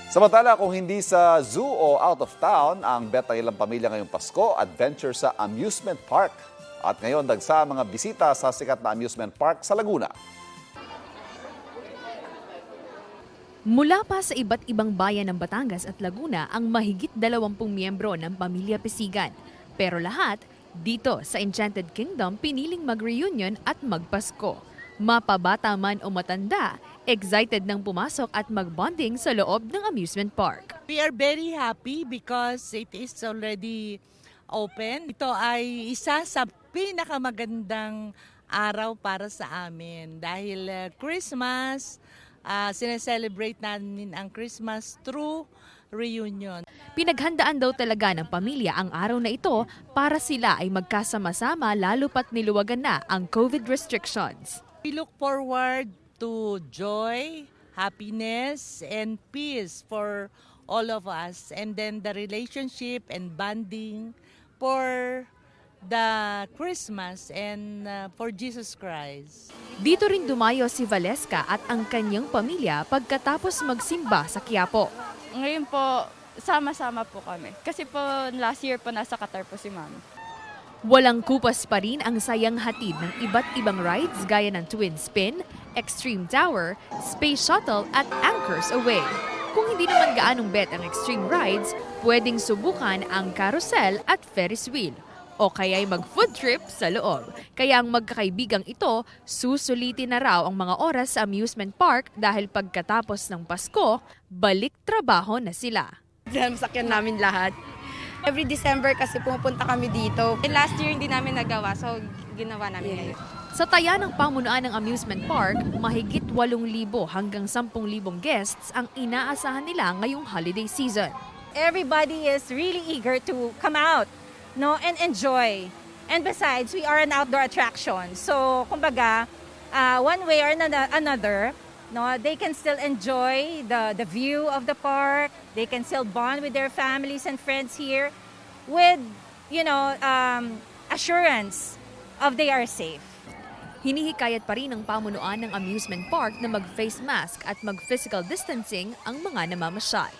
Samantala, kung hindi sa zoo o out of town, ang bet ng ilang pamilya ngayong Pasko, adventure sa amusement park. At ngayon, dagsa mga bisita sa sikat na amusement park sa Laguna. Mula pa sa iba't ibang bayan ng Batangas at Laguna ang mahigit 20 miyembro ng Pamilya Pisigan. Pero lahat, dito sa Enchanted Kingdom, piniling mag-reunion at magpasko. Mapabata man o matanda, excited nang pumasok at mag-bonding sa loob ng amusement park. We are very happy because it is already open. Ito ay isa sa pinakamagandang araw para sa amin dahil Christmas, sineselebrate namin ang Christmas through reunion. Pinaghandaan daw talaga ng pamilya ang araw na ito para sila ay magkasama-sama lalo pat niluwagan na ang COVID restrictions. We look forward to joy, happiness, and peace for all of us. And then the relationship and bonding for the Christmas and for Jesus Christ. Dito rin dumayo si Valeska at ang kanyang pamilya pagkatapos magsimba sa Quiapo. Ngayon po, sama-sama po kami. Kasi po last year po nasa Qatar po si Mami. Walang kupas pa rin ang sayang hatid ng iba't ibang rides gaya ng Twin Spin, Extreme Tower, Space Shuttle at Anchors Away. Kung hindi naman gaanong bet ang extreme rides, pwedeng subukan ang carousel at Ferris wheel o kaya'y mag-food trip sa loob. Kaya ang magkakaibigang ito, susulitin na raw ang mga oras sa amusement park dahil pagkatapos ng Pasko, balik trabaho na sila. Masakyan namin lahat. Every December kasi pumupunta kami dito. Last year hindi namin nagawa, so ginawa namin ngayon. Sa taya ng pamunuan ng amusement park, mahigit 8,000 hanggang 10,000 guests ang inaasahan nila ngayong holiday season. Everybody is really eager to come out, no, and enjoy. And besides, we are an outdoor attraction. So, kumbaga, one way or another, no, they can still enjoy the view of the park. They can still bond with their families and friends here with, assurance of they are safe. Hinihikayat pa rin ng pamunuan ng amusement park na mag-face mask at mag-physical distancing ang mga namamasyal.